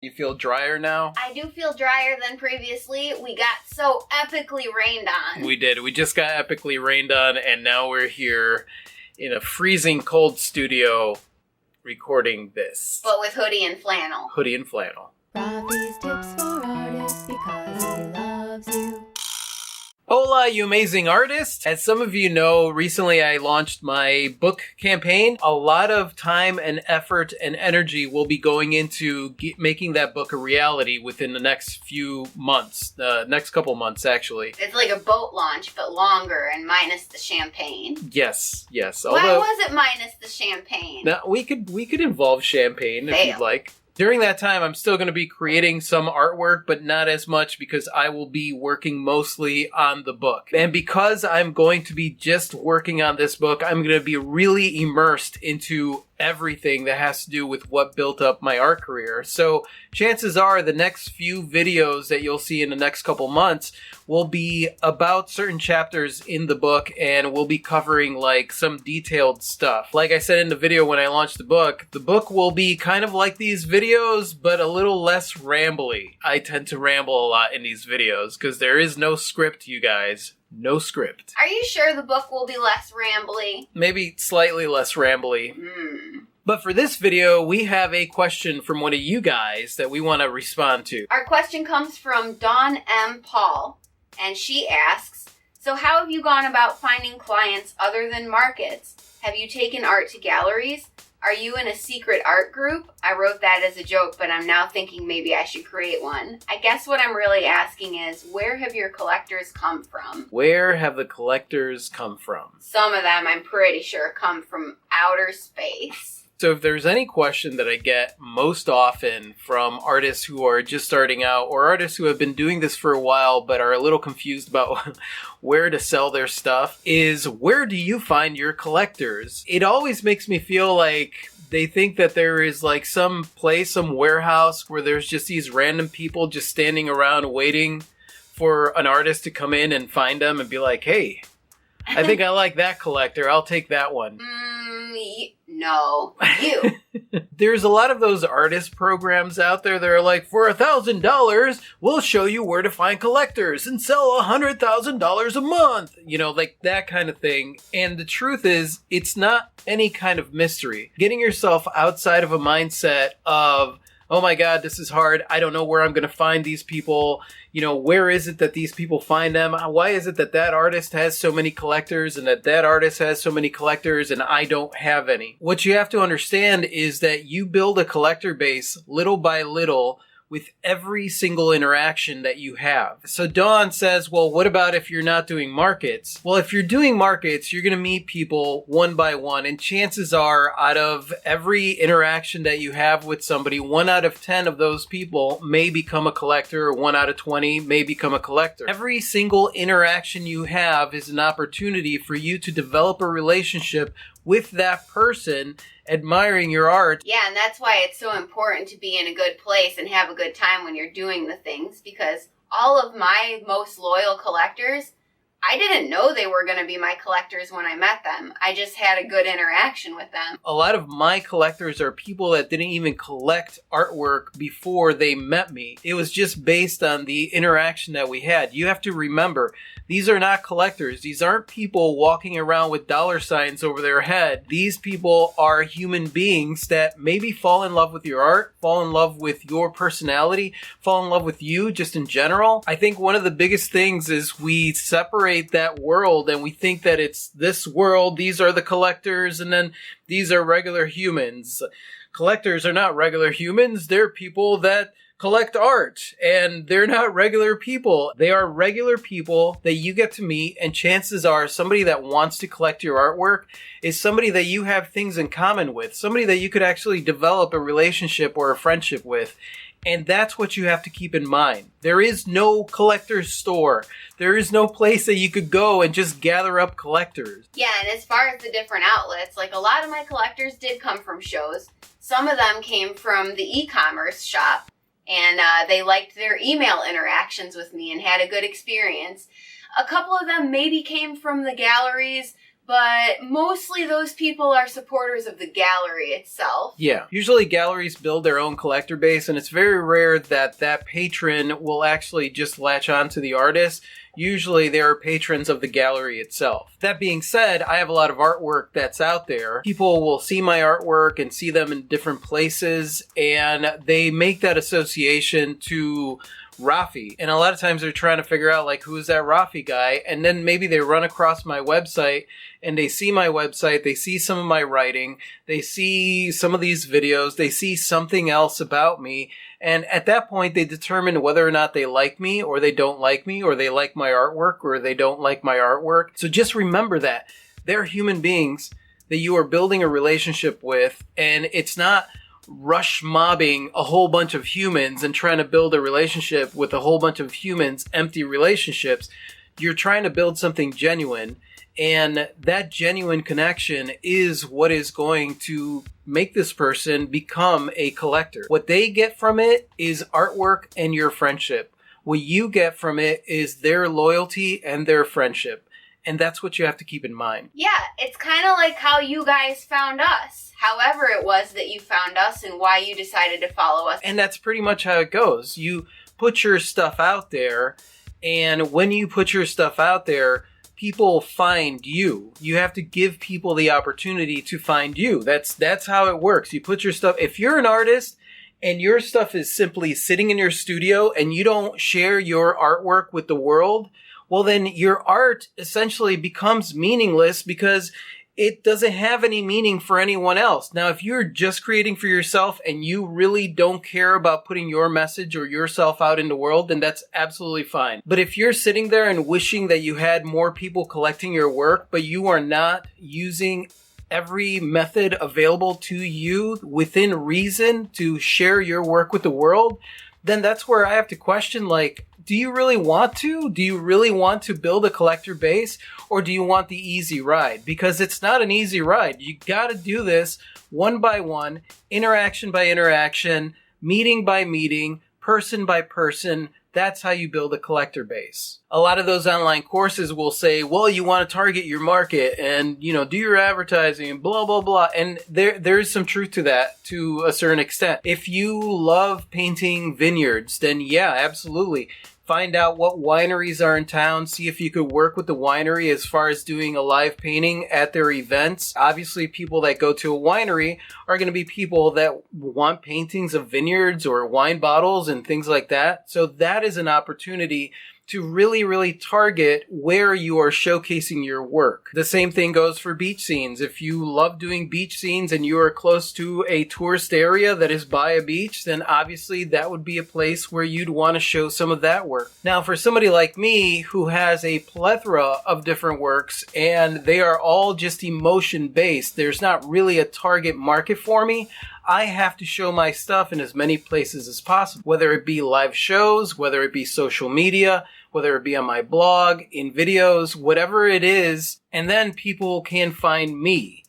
You feel drier now? I do feel drier than previously. We got so epically rained on. We did. We just got epically rained on, and now we're here in a freezing cold studio recording this. But with hoodie and flannel. Hoodie and flannel. Rafi's tips for artists because he loves you. Hola, you amazing artists! As some of you know, recently I launched my book campaign. A lot of time and effort and energy will be going into making that book a reality within the next few months. Next couple months, actually. It's like a boat launch, but longer and minus the champagne. Yes. Why was it minus the champagne? Now, we could involve champagne if you'd like. During that time, I'm still going to be creating some artwork, but not as much because I will be working mostly on the book. And because I'm going to be just working on this book, I'm going to be really immersed into everything that has to do with what built up my art career. So chances are the next few videos that you'll see in the next couple months will be about certain chapters in the book, and we'll be covering like some detailed stuff. Like I said in the video when I launched the book will be kind of like these videos, but a little less rambly. I tend to ramble a lot in these videos because there is no script, you guys. No script. Are you sure the book will be less rambly? Maybe slightly less rambly. But for this video, we have a question from one of you guys that we want to respond to. Our question comes from Dawn M. Paul, and she asks, so how have you gone about finding clients other than markets? Have you taken art to galleries? Are you in a secret art group? I wrote that as a joke, but I'm now thinking maybe I should create one. I guess what I'm really asking is, where have your collectors come from? Where have the collectors come from? Some of them, I'm pretty sure, come from outer space. So if there's any question that I get most often from artists who are just starting out or artists who have been doing this for a while but are a little confused about where to sell their stuff is, where do you find your collectors? It always makes me feel like they think that there is like some place, some warehouse where there's just these random people just standing around waiting for an artist to come in and find them and be like, hey, I think I like that collector. I'll take that one. No, you. There's a lot of those artist programs out there that are like, for $1,000, we'll show you where to find collectors and sell $100,000 a month. You know, like that kind of thing. And the truth is, it's not any kind of mystery. Getting yourself outside of a mindset of, oh my God, this is hard. I don't know where I'm going to find these people. You know, where is it that these people find them? Why is it that that artist has so many collectors and that artist has so many collectors and I don't have any? What you have to understand is that you build a collector base little by little with every single interaction that you have. So Dawn says, well, what about if you're not doing markets? Well, if you're doing markets, you're going to meet people one by one. And chances are, out of every interaction that you have with somebody, 1 out of 10 of those people may become a collector, or 1 out of 20 may become a collector. Every single interaction you have is an opportunity for you to develop a relationship with that person admiring your art. Yeah, and that's why it's so important to be in a good place and have a good time when you're doing the things, because all of my most loyal collectors, I didn't know they were going to be my collectors when I met them. I just had a good interaction with them. A lot of my collectors are people that didn't even collect artwork before they met me. It was just based on the interaction that we had. You have to remember, these are not collectors. These aren't people walking around with dollar signs over their head. These people are human beings that maybe fall in love with your art, fall in love with your personality, fall in love with you just in general. I think one of the biggest things is we separate that world and we think that it's this world, these are the collectors, and then these are regular humans. Collectors are not regular humans. They're people that collect art, and they're not regular people. They are regular people that you get to meet, and chances are somebody that wants to collect your artwork is somebody that you have things in common with, somebody that you could actually develop a relationship or a friendship with. And that's what you have to keep in mind. There is no collector's store. There is no place that you could go and just gather up collectors. Yeah, and as far as the different outlets, like a lot of my collectors did come from shows. Some of them came from the e-commerce shop, and they liked their email interactions with me and had a good experience. A couple of them maybe came from the galleries, but mostly those people are supporters of the gallery itself. Yeah. Usually galleries build their own collector base, and it's very rare that that patron will actually just latch on to the artist. Usually they are patrons of the gallery itself. That being said, I have a lot of artwork that's out there. People will see my artwork and see them in different places, and they make that association to Rafi. And a lot of times they're trying to figure out, like, who is that Rafi guy? And then maybe they run across my website and they see my website, they see some of my writing, they see some of these videos, they see something else about me. And at that point, they determine whether or not they like me or they don't like me, or they like my artwork or they don't like my artwork. So just remember that they're human beings that you are building a relationship with, and it's not rush mobbing a whole bunch of humans and trying to build a relationship with a whole bunch of humans, empty relationships. You're trying to build something genuine, and that genuine connection is what is going to make this person become a collector. What they get from it is artwork and your friendship. What you get from it is their loyalty and their friendship. And that's what you have to keep in mind. Yeah, it's kind of like how you guys found us. However it was that you found us and why you decided to follow us. And that's pretty much how it goes. You put your stuff out there, and when you put your stuff out there, people find you. You have to give people the opportunity to find you. That's how it works. You put your stuff, if you're an artist and your stuff is simply sitting in your studio and you don't share your artwork with the world, well, then your art essentially becomes meaningless because it doesn't have any meaning for anyone else. Now, if you're just creating for yourself and you really don't care about putting your message or yourself out in the world, then that's absolutely fine. But if you're sitting there and wishing that you had more people collecting your work, but you are not using every method available to you within reason to share your work with the world, then that's where I have to question, like, do you really want to? Do you really want to build a collector base, or do you want the easy ride? Because it's not an easy ride. You got to do this one by one, interaction by interaction, meeting by meeting, person by person. That's how you build a collector base. A lot of those online courses will say, well, you want to target your market and, do your advertising and blah, blah, blah. And there is some truth to that to a certain extent. If you love painting vineyards, then yeah, absolutely. Find out what wineries are in town. See if you could work with the winery as far as doing a live painting at their events. Obviously, people that go to a winery are going to be people that want paintings of vineyards or wine bottles and things like that. So that is an opportunity to really, really target where you are showcasing your work. The same thing goes for beach scenes. If you love doing beach scenes and you are close to a tourist area that is by a beach, then obviously that would be a place where you'd want to show some of that work. Now, for somebody like me who has a plethora of different works and they are all just emotion based, there's not really a target market for me. I have to show my stuff in as many places as possible, whether it be live shows, whether it be social media, whether it be on my blog, in videos, whatever it is. And then people can find me.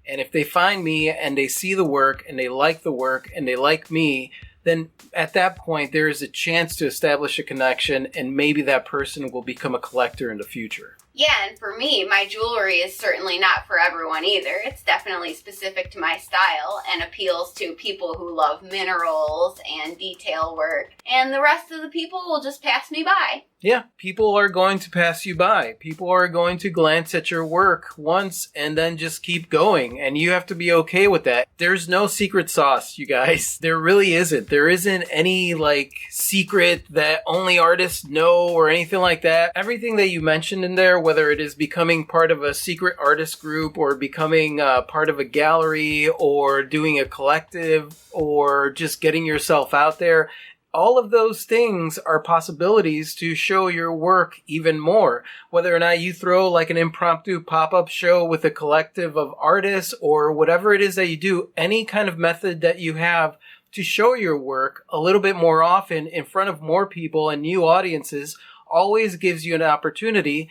And if they find me and they see the work and they like the work and they like me, then at that point there is a chance to establish a connection, and maybe that person will become a collector in the future. Yeah, and for me, my jewelry is certainly not for everyone either. It's definitely specific to my style and appeals to people who love minerals and detail work. And the rest of the people will just pass me by. Yeah, people are going to pass you by. People are going to glance at your work once and then just keep going. And you have to be okay with that. There's no secret sauce, you guys. There really isn't. There isn't any secret that only artists know or anything like that. Everything that you mentioned in there, whether it is becoming part of a secret artist group or becoming part of a gallery or doing a collective or just getting yourself out there, all of those things are possibilities to show your work even more. Whether or not you throw an impromptu pop-up show with a collective of artists or whatever it is that you do, any kind of method that you have to show your work a little bit more often in front of more people and new audiences always gives you an opportunity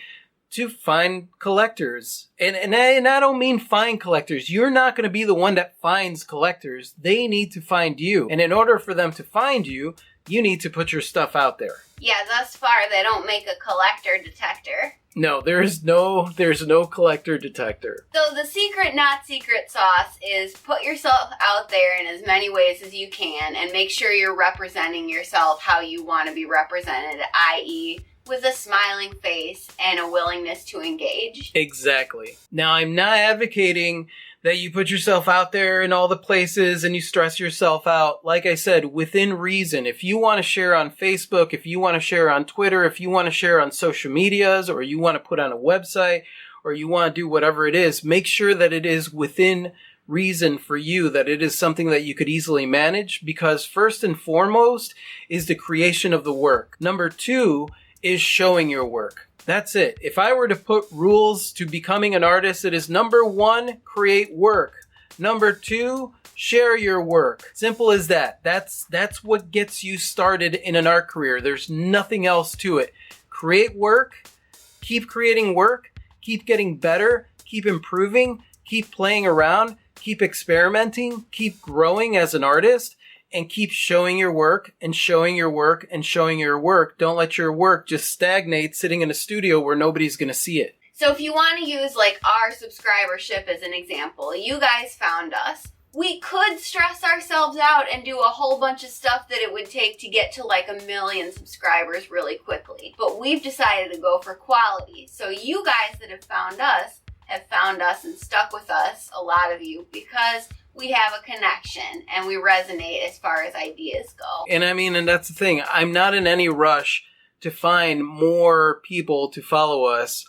to find collectors. And I don't mean find collectors. You're not going to be the one that finds collectors. They need to find you. And in order for them to find you, you need to put your stuff out there. Yeah, thus far they don't make a collector detector. No, there's no collector detector. So the secret, not secret sauce is put yourself out there in as many ways as you can and make sure you're representing yourself how you want to be represented, i.e., with a smiling face and a willingness to engage. Exactly. Now, I'm not advocating that you put yourself out there in all the places and you stress yourself out. Like I said, within reason. If you want to share on Facebook, if you want to share on Twitter, if you want to share on social medias, or you want to put on a website, or you want to do whatever it is, make sure that it is within reason for you, that it is something that you could easily manage, because first and foremost is the creation of the work. Number 2 is showing your work. That's it. If I were to put rules to becoming an artist, it is number 1, create work. Number 2, share your work. Simple as that. That's what gets you started in an art career. There's nothing else to it. Create work, keep creating work, keep getting better, keep improving, keep playing around, keep experimenting, keep growing as an artist, and keep showing your work and showing your work and showing your work. Don't let your work just stagnate sitting in a studio where nobody's going to see it. So if you want to use like our subscribership as an example, you guys found us. We could stress ourselves out and do a whole bunch of stuff that it would take to get to like 1 million subscribers really quickly. But we've decided to go for quality. So you guys that have found us and stuck with us, a lot of you, because we have a connection and we resonate as far as ideas go. And that's the thing. I'm not in any rush to find more people to follow us.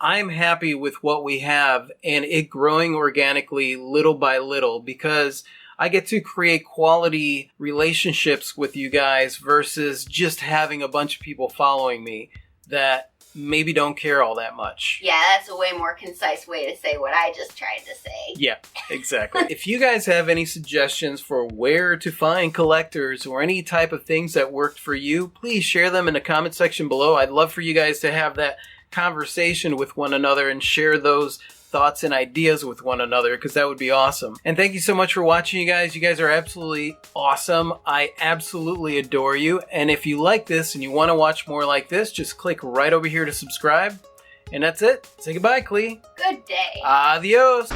I'm happy with what we have and it growing organically little by little, because I get to create quality relationships with you guys versus just having a bunch of people following me that maybe don't care all that much. Yeah, that's a way more concise way to say what I just tried to say. Yeah, exactly. If you guys have any suggestions for where to find collectors or any type of things that worked for you, please share them in the comment section below. I'd love for you guys to have that conversation with one another and share those thoughts and ideas with one another, because that would be awesome. And thank you so much for watching, you guys. You guys are absolutely awesome. I absolutely adore you. And if you like this and you want to watch more like this, just click right over here to subscribe. And that's it. Say goodbye, Clee. Good day. Adios.